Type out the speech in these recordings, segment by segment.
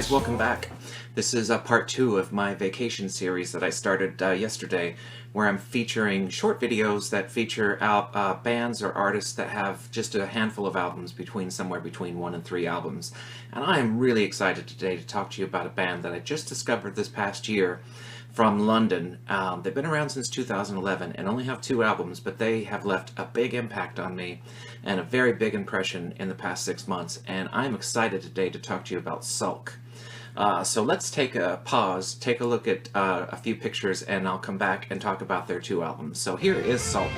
guys, welcome back. This is part 2 of my vacation series that I started yesterday, where I'm featuring short videos that feature bands or artists that have just a handful of albums, somewhere between 1 and 3 albums. And I am really excited today to talk to you about a band that I just discovered this past year from London. They've been around since 2011 and only have 2 albums, but they have left a big impact on me and a very big impression in the past 6 months, and I'm excited today to talk to you about SULK. So let's take a pause, take a look at a few pictures, and I'll come back and talk about their 2 albums. So here is SULK.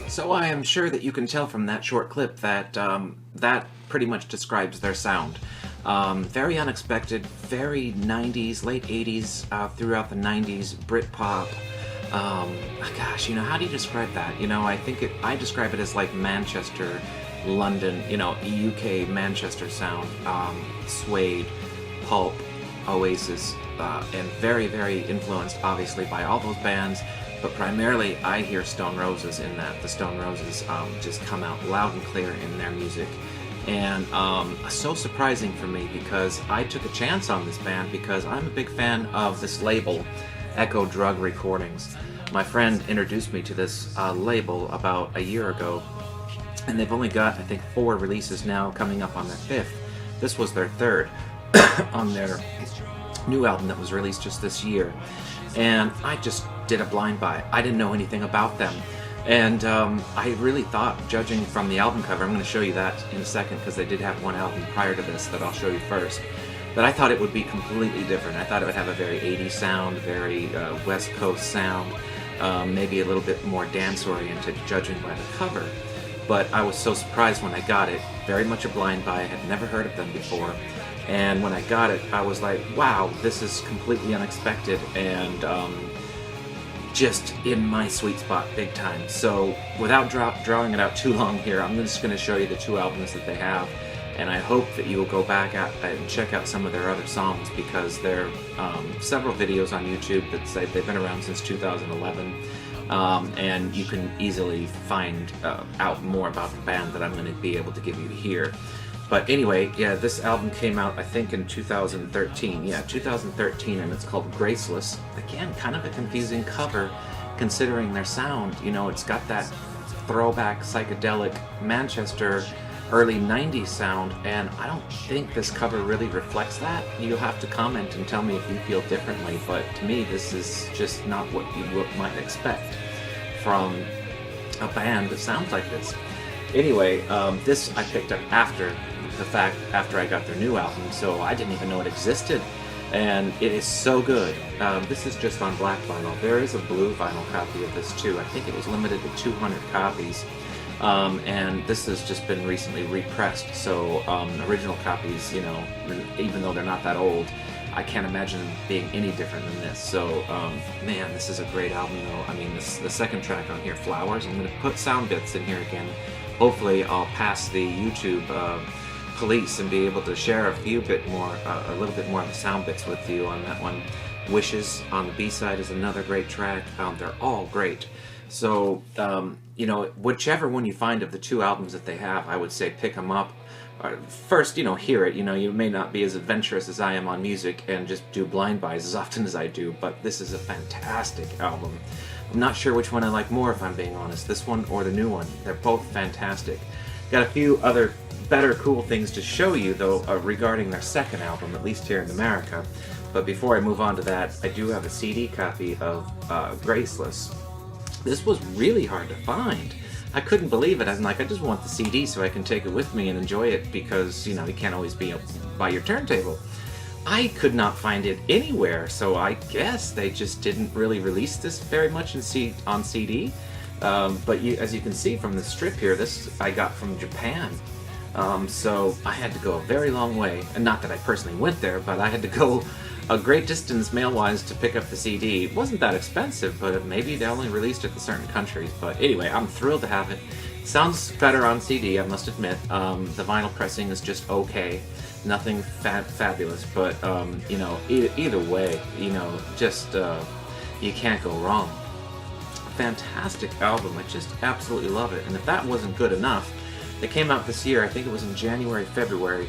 So I am sure that you can tell from that short clip that that pretty much describes their sound. Very unexpected, very 90s, late 80s, throughout the 90s, Britpop. Gosh, how do you describe that? I describe it as like Manchester, London, UK Manchester sound, Suede, Pulp, Oasis, and very, very influenced obviously by all those bands. But primarily, I hear Stone Roses in that. The Stone Roses just come out loud and clear in their music. And so surprising for me, because I took a chance on this band because I'm a big fan of this label, Echo Drug Recordings. My friend introduced me to this label about a year ago, and they've only got, I think, 4 releases now, coming up on their 5th. This was their 3rd on their new album that was released just this year. And I just did a blind buy. I didn't know anything about them. And I really thought, judging from the album cover, I'm going to show you that in a second because they did have one album prior to this that I'll show you first, but I thought it would be completely different. I thought it would have a very 80s sound, very West Coast sound, maybe a little bit more dance-oriented, judging by the cover. But I was so surprised when I got it. Very much a blind buy. I had never heard of them before. And when I got it, I was like, wow, this is completely unexpected and just in my sweet spot big time. So without drawing it out too long here, I'm just going to show you the 2 albums that they have. And I hope that you will go back and check out some of their other songs, because there are several videos on YouTube that say they've been around since 2011. And you can easily find out more about the band that I'm going to be able to give you here. But anyway, yeah, this album came out, I think, in 2013. Yeah, 2013, and it's called Graceless. Again, kind of a confusing cover, considering their sound. It's got that throwback, psychedelic Manchester, early 90s sound, and I don't think this cover really reflects that. You'll have to comment and tell me if you feel differently, but to me, this is just not what you might expect from a band that sounds like this. Anyway, this I picked up after I got their new album, so I didn't even know it existed, and it is so good. This is just on black vinyl. There is a blue vinyl copy of this too. I think it was limited to 200 copies, and this has just been recently repressed, so original copies, even though they're not that old, I can't imagine them being any different than this. So, man, this is a great album though. I mean, the second track on here, Flowers, I'm going to put sound bits in here again. Hopefully I'll pass the YouTube police and be able to share a little bit more of the sound bits with you on that one. Wishes on the B-side is another great track. They're all great. So, whichever one you find of the 2 albums that they have, I would say pick them up. First, hear it. You may not be as adventurous as I am on music and just do blind buys as often as I do, but this is a fantastic album. I'm not sure which one I like more, if I'm being honest, this one or the new one. They're both fantastic. Got a few other better cool things to show you, though, regarding their second album, at least here in America. But before I move on to that, I do have a CD copy of Graceless. This was really hard to find. I couldn't believe it. I'm like, I just want the CD so I can take it with me and enjoy it, because, you can't always be by your turntable. I could not find it anywhere, so I guess they just didn't really release this very much on CD. But as you can see from the strip here, this I got from Japan. So I had to go a very long way, and not that I personally went there, but I had to go a great distance mail-wise to pick up the CD. It wasn't that expensive, but maybe they only released it in certain countries. But anyway, I'm thrilled to have it. Sounds better on CD, I must admit. The vinyl pressing is just okay. Nothing fabulous, but you know, either way, you know, just you can't go wrong. Fantastic album. I just absolutely love it. And if that wasn't good enough, it came out this year. I think it was in January, February.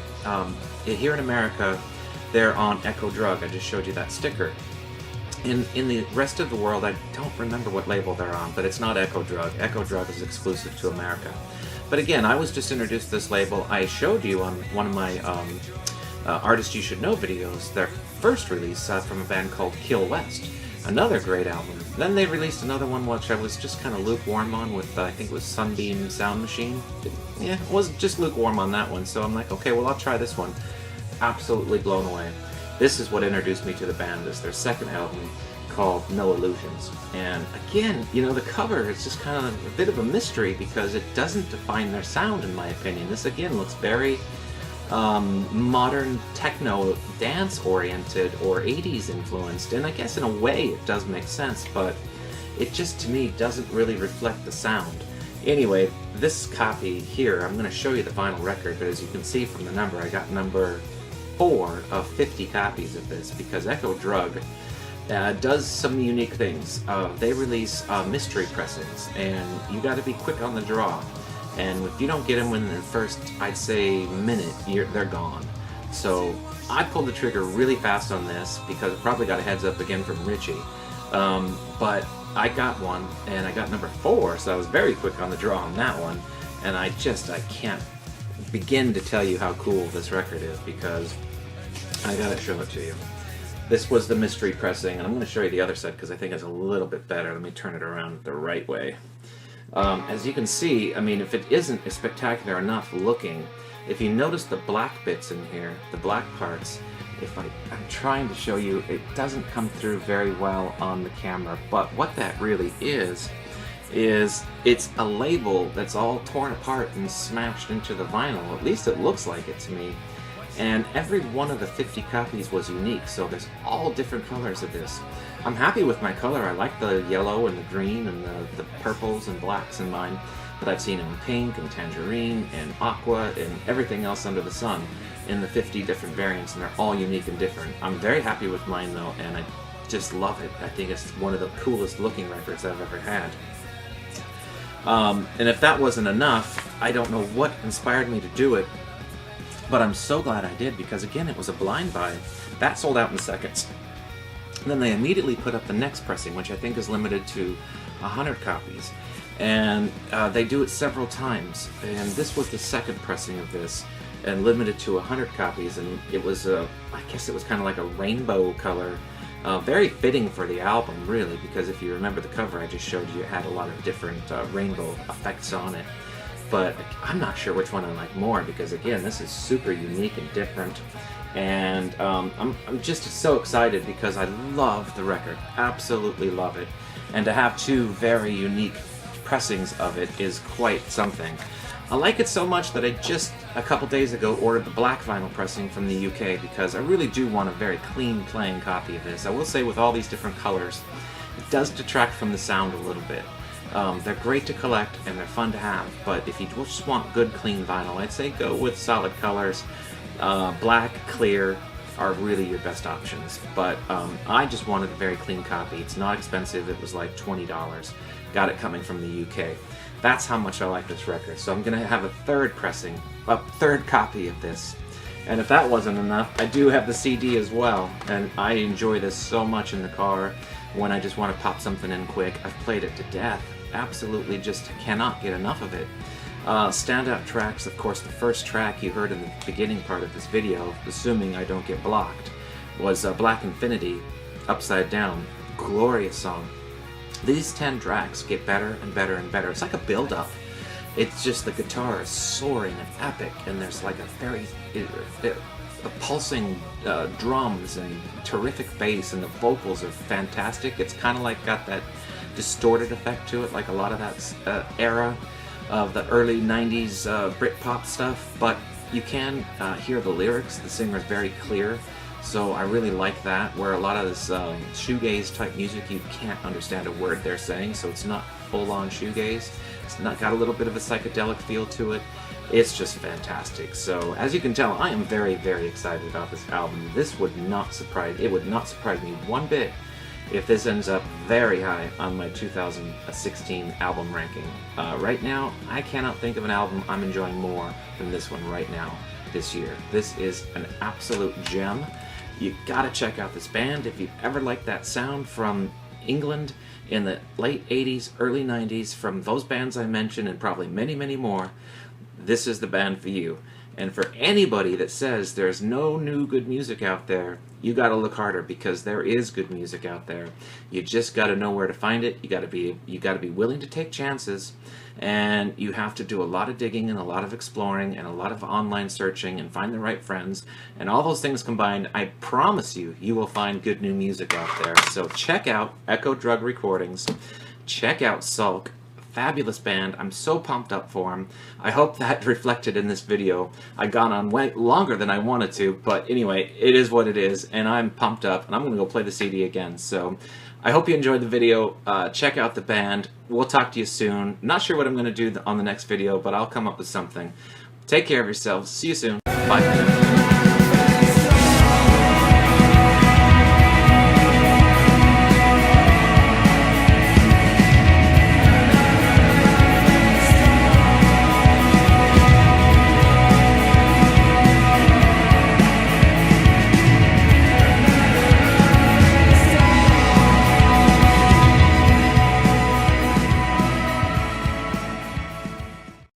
Here in America, they're on Echo Drug. I just showed you that sticker. In the rest of the world, I don't remember what label they're on, but it's not Echo Drug. Echo Drug is exclusive to America. But again, I was just introduced to this label. I showed you on one of my Artists You Should Know videos their first release from a band called Kill West. Another great album. Then they released another one which I was just kind of lukewarm on with, I think it was Sunbeam Sound Machine. Yeah, it was just lukewarm on that one, so I'm like, okay, well I'll try this one. Absolutely blown away. This is what introduced me to the band, is their second album called No Illusions. And again, you know, the cover is just kind of a bit of a mystery because it doesn't define their sound, in my opinion. This again looks very modern techno dance oriented or 80s influenced, and I guess in a way it does make sense, but it just to me doesn't really reflect the sound. Anyway, this copy here, I'm going to show you the vinyl record, but as you can see from the number, I got number 4 of 50 copies of this because Echo Drug does some unique things. They release mystery pressings, and you got to be quick on the draw. And if you don't get them within the first, I'd say, minute, they're gone. So I pulled the trigger really fast on this because I probably got a heads up again from Richie. But I got one, and I got number 4, so I was very quick on the draw on that one. And I can't begin to tell you how cool this record is because I gotta show it to you. This was the mystery pressing, and I'm going to show you the other side because I think it's a little bit better. Let me turn it around the right way. As you can see, I mean, if it isn't spectacular enough looking, if you notice the black bits in here, the black parts, I'm trying to show you, it doesn't come through very well on the camera, but what that really is it's a label that's all torn apart and smashed into the vinyl. At least it looks like it to me. And every one of the 50 copies was unique, so there's all different colors of this. I'm happy with my color. I like the yellow and the green and the purples and blacks in mine, but I've seen them in pink and tangerine and aqua and everything else under the sun in the 50 different variants, and they're all unique and different. I'm very happy with mine though, and I just love it. I think it's one of the coolest looking records I've ever had. And if that wasn't enough, I don't know what inspired me to do it, but I'm so glad I did because again, it was a blind buy. That sold out in seconds. And then they immediately put up the next pressing, which I think is limited to 100 copies. And they do it several times. And this was the second pressing of this, and limited to 100 copies. And it was, I guess it was kind of like a rainbow color. Very fitting for the album, really, because if you remember the cover I just showed you, it had a lot of different rainbow effects on it. But I'm not sure which one I like more because, again, this is super unique and different. And I'm just so excited because I love the record, absolutely love it. And to have 2 very unique pressings of it is quite something. I like it so much that I just a couple days ago ordered the black vinyl pressing from the UK because I really do want a very clean playing copy of this. I will say with all these different colors, it does detract from the sound a little bit. They're great to collect and they're fun to have, but if you just want good clean vinyl, I'd say go with solid colors. Black, clear are really your best options, but I just wanted a very clean copy. It's not expensive, it was like $20. Got it coming from the UK. That's how much I like this record, so I'm going to have a third copy of this. And if that wasn't enough, I do have the CD as well, and I enjoy this so much in the car when I just want to pop something in quick. I've played it to death. Absolutely just cannot get enough of it. Standout tracks, of course, the first track you heard in the beginning part of this video, assuming I don't get blocked, was Black Infiniti, Upside Down. Glorious song. These 10 tracks get better and better and better. It's like a build-up. It's just the guitar is soaring and epic, and there's like a very pulsing drums and terrific bass, and the vocals are fantastic. It's kind of like got that distorted effect to it, like a lot of that era of the early 90s Britpop stuff, but you can hear the lyrics. The singer is very clear, so I really like that, where a lot of this shoegaze type music, you can't understand a word they're saying, so it's not full-on shoegaze. It's not got a little bit of a psychedelic feel to it. It's just fantastic. So as you can tell, I am very, very excited about this album. This would not surprise me one bit if this ends up very high on my 2016 album ranking. Right now, I cannot think of an album I'm enjoying more than this one right now this year. This is an absolute gem. You gotta check out this band if you've ever liked that sound from England in the late 80s, early 90s, from those bands I mentioned and probably many, many more. This is the band for you. And for anybody that says there's no new good music out there, you got to look harder, because there is good music out there. You just got to know where to find it. You got to be willing to take chances, and you have to do a lot of digging and a lot of exploring and a lot of online searching and find the right friends. And all those things combined, I promise you, you will find good new music out there. So check out Echo Drug Recordings. Check out SULK. Fabulous band. I'm so pumped up for them. I hope that reflected in this video. I got on way longer than I wanted to, but anyway, it is what it is, and I'm pumped up, and I'm going to go play the CD again. So I hope you enjoyed the video. Check out the band. We'll talk to you soon. Not sure what I'm going to do on the next video, but I'll come up with something. Take care of yourselves. See you soon. Bye for now.